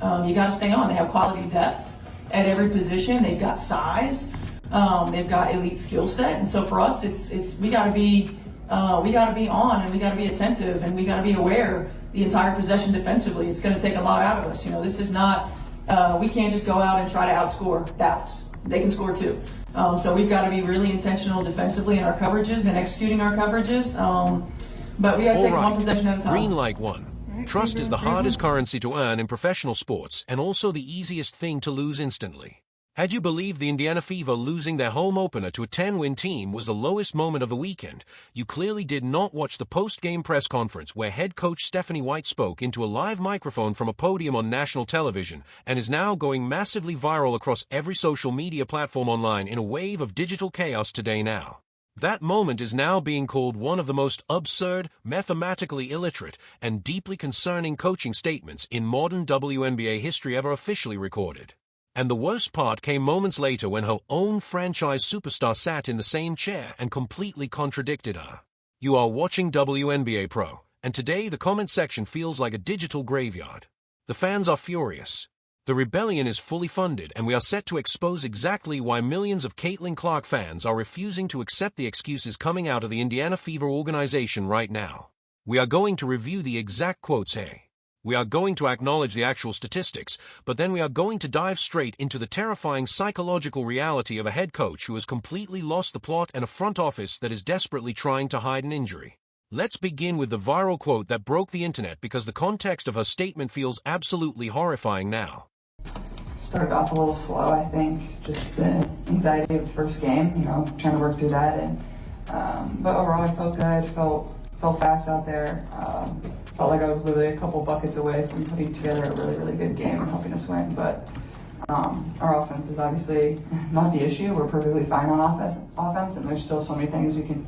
You got to stay on. They have quality depth at every position. They've got size. They've got elite skill set. And so for us, we got to be on, and we got to be attentive, and we got to be aware the entire possession defensively. It's going to take a lot out of us. This is not. We can't just go out and try to outscore Dallas. They can score too. So we've got to be really intentional defensively in our coverages and executing our coverages. But we got to take one possession at a time. Green light one. Trust is the hardest currency to earn in professional sports and also the easiest thing to lose instantly. Had you believed the Indiana Fever losing their home opener to a 10-win team was the lowest moment of the weekend, you clearly did not watch the post-game press conference where head coach Stephanie White spoke into a live microphone from a podium on national television and is now going massively viral across every social media platform online in a wave of digital chaos today now. That moment is now being called one of the most absurd, mathematically illiterate, and deeply concerning coaching statements in modern WNBA history ever officially recorded. And the worst part came moments later when her own franchise superstar sat in the same chair and completely contradicted her. You are watching WNBA Pro, and today the comment section feels like a digital graveyard. The fans are furious. The rebellion is fully funded, and we are set to expose exactly why millions of Caitlin Clark fans are refusing to accept the excuses coming out of the Indiana Fever organization right now. We are going to review the exact quotes here. We are going to acknowledge the actual statistics, but then we are going to dive straight into the terrifying psychological reality of a head coach who has completely lost the plot and a front office that is desperately trying to hide an injury. Let's begin with the viral quote that broke the internet because the context of her statement feels absolutely horrifying now. Started off a little slow, I think, just the anxiety of the first game, trying to work through that. But overall, I felt good, felt fast out there. Felt like I was literally a couple buckets away from putting together a really, really good game and helping us win. But our offense is obviously not the issue. We're perfectly fine on offense, and there's still so many things we can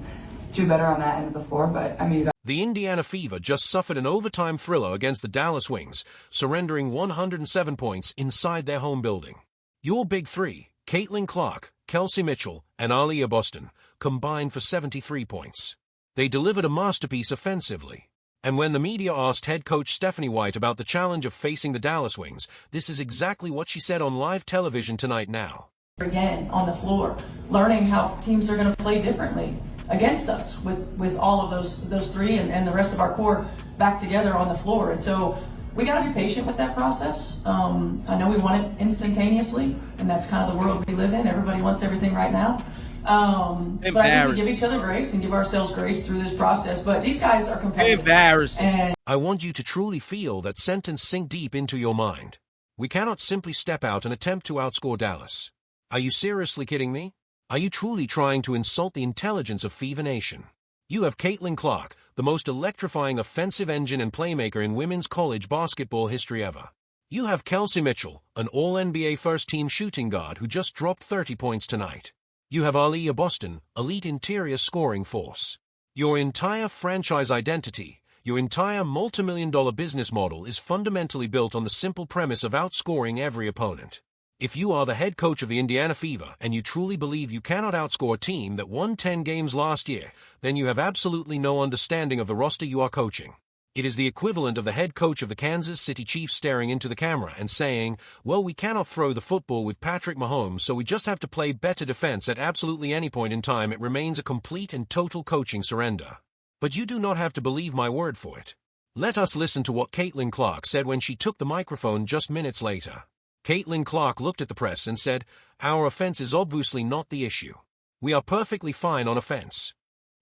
do better on that end of the floor. But the Indiana Fever just suffered an overtime thriller against the Dallas Wings, surrendering 107 points inside their home building. Your big three, Caitlin Clark, Kelsey Mitchell, and Aaliyah Boston, combined for 73 points. They delivered a masterpiece offensively. And when the media asked head coach Stephanie White about the challenge of facing the Dallas Wings, this is exactly what she said on live television tonight now. Again, on the floor, learning how teams are going to play differently against us with all of those three and the rest of our core back together on the floor. And so we got to be patient with that process. I know we want it instantaneously, and that's kind of the world we live in. Everybody wants everything right now. But I think we give each other grace and give ourselves grace through this process. But these guys are competitive. Embarrassing. I want you to truly feel that sentence sink deep into your mind. We cannot simply step out and attempt to outscore Dallas. Are you seriously kidding me? Are you truly trying to insult the intelligence of Fever Nation? You have Caitlin Clark, the most electrifying offensive engine and playmaker in women's college basketball history ever. You have Kelsey Mitchell, an All-NBA first-team shooting guard who just dropped 30 points tonight. You have Aaliyah Boston, elite interior scoring force. Your entire franchise identity, your entire multi-million-dollar business model is fundamentally built on the simple premise of outscoring every opponent. If you are the head coach of the Indiana Fever and you truly believe you cannot outscore a team that won 10 games last year, then you have absolutely no understanding of the roster you are coaching. It is the equivalent of the head coach of the Kansas City Chiefs staring into the camera and saying, well, we cannot throw the football with Patrick Mahomes, so we just have to play better defense at absolutely any point in time. It remains a complete and total coaching surrender. But you do not have to believe my word for it. Let us listen to what Caitlin Clark said when she took the microphone just minutes later. Caitlin Clark looked at the press and said, our offense is obviously not the issue. We are perfectly fine on offense.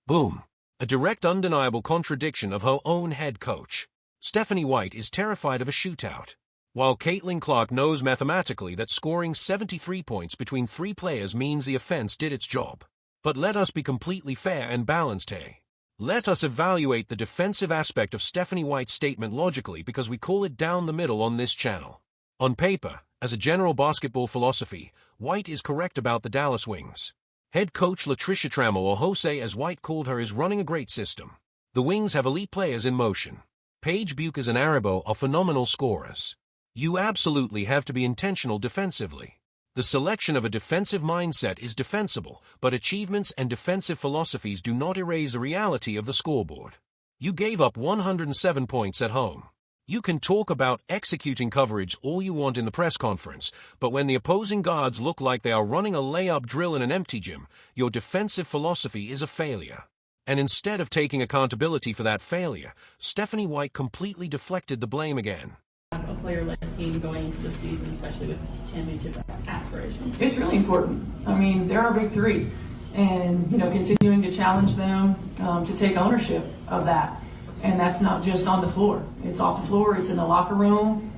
Boom. A direct undeniable contradiction of her own head coach. Stephanie White is terrified of a shootout, while Caitlin Clark knows mathematically that scoring 73 points between three players means the offense did its job. But let us be completely fair and balanced here. Let us evaluate the defensive aspect of Stephanie White's statement logically because we call it down the middle on this channel. On paper, as a general basketball philosophy, White is correct about the Dallas Wings. Head coach Latricia Trammell, or Jose as White called her, is running a great system. The Wings have elite players in motion. Paige Bueckers and Aribo are phenomenal scorers. You absolutely have to be intentional defensively. The selection of a defensive mindset is defensible, but achievements and defensive philosophies do not erase the reality of the scoreboard. You gave up 107 points at home. You can talk about executing coverage all you want in the press conference, but when the opposing guards look like they are running a layup drill in an empty gym, your defensive philosophy is a failure. And instead of taking accountability for that failure, Stephanie White completely deflected the blame again. A player-led team going into the season, especially with championship aspirations. It's really important. I mean, they're our big three, and continuing to challenge them to take ownership of that. And that's not just on the floor. It's off the floor. It's in the locker room.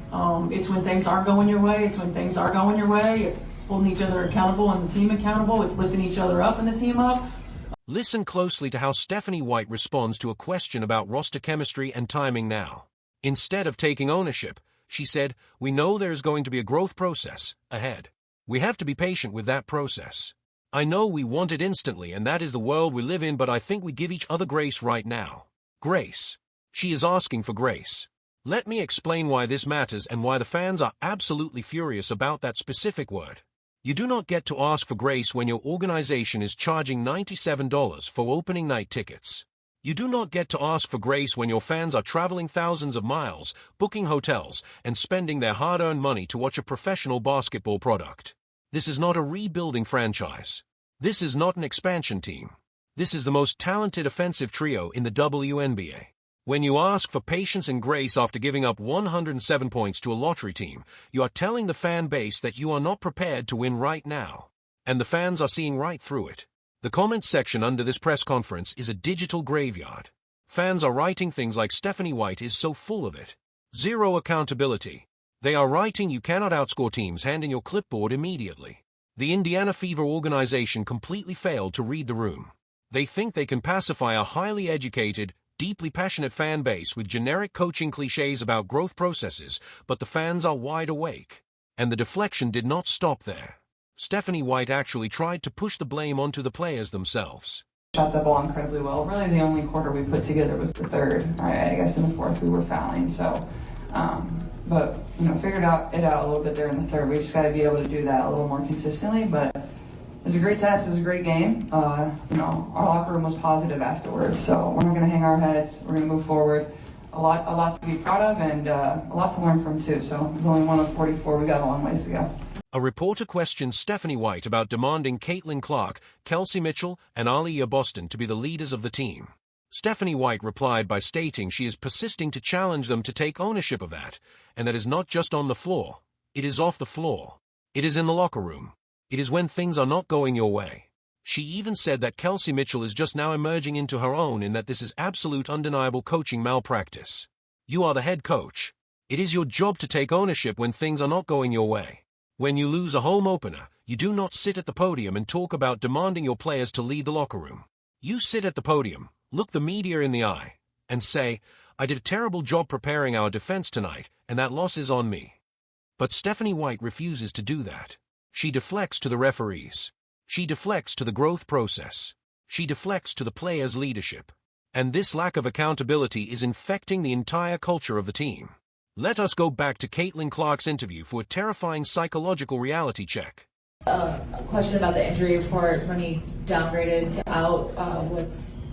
It's when things aren't going your way. It's when things are going your way. It's holding each other accountable and the team accountable. It's lifting each other up and the team up. Listen closely to how Stephanie White responds to a question about roster chemistry and timing now. Instead of taking ownership, she said, "We know there is going to be a growth process ahead. We have to be patient with that process. I know we want it instantly, and that is the world we live in, but I think we give each other grace right now." Grace. She is asking for grace. Let me explain why this matters and why the fans are absolutely furious about that specific word. You do not get to ask for grace when your organization is charging $97 for opening night tickets. You do not get to ask for grace when your fans are traveling thousands of miles, booking hotels, and spending their hard-earned money to watch a professional basketball product. This is not a rebuilding franchise. This is not an expansion team. This is the most talented offensive trio in the WNBA. When you ask for patience and grace after giving up 107 points to a lottery team, you are telling the fan base that you are not prepared to win right now. And the fans are seeing right through it. The comment section under this press conference is a digital graveyard. Fans are writing things like Stephanie White is so full of it. Zero accountability. They are writing you cannot outscore teams, hand in your clipboard immediately. The Indiana Fever organization completely failed to read the room. They think they can pacify a highly educated, deeply passionate fan base with generic coaching cliches about growth processes, but the fans are wide awake. And the deflection did not stop there. Stephanie White actually tried to push the blame onto the players themselves. Shot the ball incredibly well. Really, the only quarter we put together was the third. I guess in the fourth we were fouling. So, but figured it out a little bit there in the third. We just got to be able to do that a little more consistently. But it was a great test. It was a great game. Our locker room was positive afterwards. So we're not going to hang our heads. We're going to move forward. A lot to be proud of, and a lot to learn from too. So it's only one of 44. We got a long ways to go. A reporter questioned Stephanie White about demanding Caitlin Clark, Kelsey Mitchell, and Aliyah Boston to be the leaders of the team. Stephanie White replied by stating she is persisting to challenge them to take ownership of that, and that is not just on the floor. It is off the floor. It is in the locker room. It is when things are not going your way. She even said that Kelsey Mitchell is just now emerging into her own and that this is absolute undeniable coaching malpractice. You are the head coach. It is your job to take ownership when things are not going your way. When you lose a home opener, you do not sit at the podium and talk about demanding your players to lead the locker room. You sit at the podium, look the media in the eye, and say, "I did a terrible job preparing our defense tonight, and that loss is on me." But Stephanie White refuses to do that. She deflects to the referees. She deflects to the growth process. She deflects to the players' leadership. And this lack of accountability is infecting the entire culture of the team. Let us go back to Caitlin Clark's interview for a terrifying psychological reality check. A question about the injury report when he downgraded to out.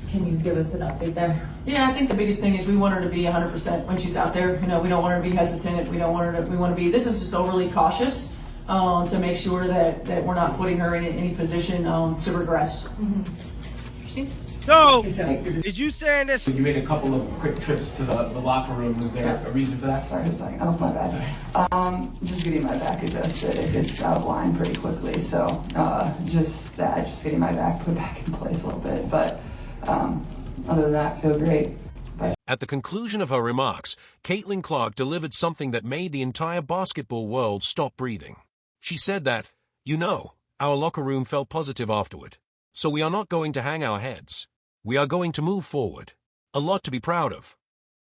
Can you give us an update there? Yeah, I think the biggest thing is we want her to be 100% when she's out there. We don't want her to be hesitant. We want to be, this is just overly cautious to make sure that we're not putting her in any position to regress. Mm-hmm. So, is you saying this? You made a couple of quick trips to the locker room. Was there a reason for that? Sorry, I was talking. Oh, my bad. Just getting my back adjusted. It gets out of line pretty quickly. So, just getting my back put back in place a little bit. But other than that, feel great. At the conclusion of her remarks, Caitlin Clark delivered something that made the entire basketball world stop breathing. She said that, our locker room felt positive afterward. So we are not going to hang our heads. We are going to move forward. A lot to be proud of.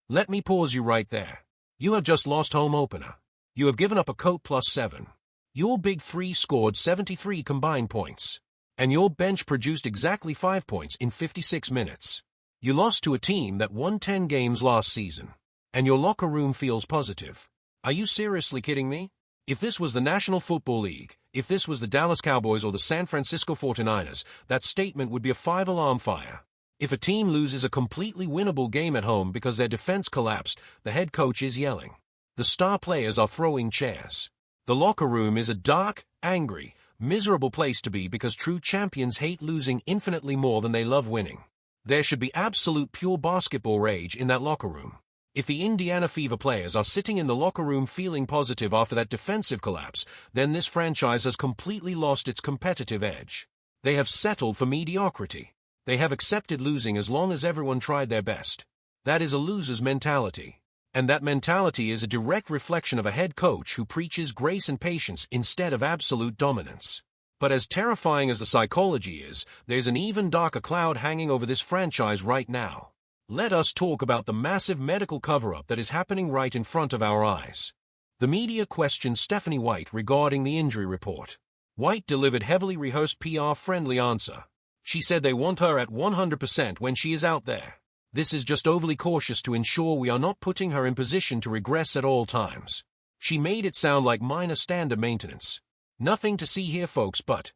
Let me pause you right there. You have just lost home opener. You have given up a coat +7. Your big three scored 73 combined points. And your bench produced exactly 5 points in 56 minutes. You lost to a team that won 10 games last season. And your locker room feels positive. Are you seriously kidding me? If this was the National Football League, if this was the Dallas Cowboys or the San Francisco 49ers, that statement would be a 5-alarm fire. If a team loses a completely winnable game at home because their defense collapsed, the head coach is yelling. The star players are throwing chairs. The locker room is a dark, angry, miserable place to be because true champions hate losing infinitely more than they love winning. There should be absolute pure basketball rage in that locker room. If the Indiana Fever players are sitting in the locker room feeling positive after that defensive collapse, then this franchise has completely lost its competitive edge. They have settled for mediocrity. They have accepted losing as long as everyone tried their best. That is a loser's mentality. And that mentality is a direct reflection of a head coach who preaches grace and patience instead of absolute dominance. But as terrifying as the psychology is, there's an even darker cloud hanging over this franchise right now. Let us talk about the massive medical cover-up that is happening right in front of our eyes. The media questioned Stephanie White regarding the injury report. White delivered heavily rehearsed PR-friendly answer. She said they want her at 100% when she is out there. This is just overly cautious to ensure we are not putting her in position to regress at all times. She made it sound like minor standard maintenance. Nothing to see here, folks, but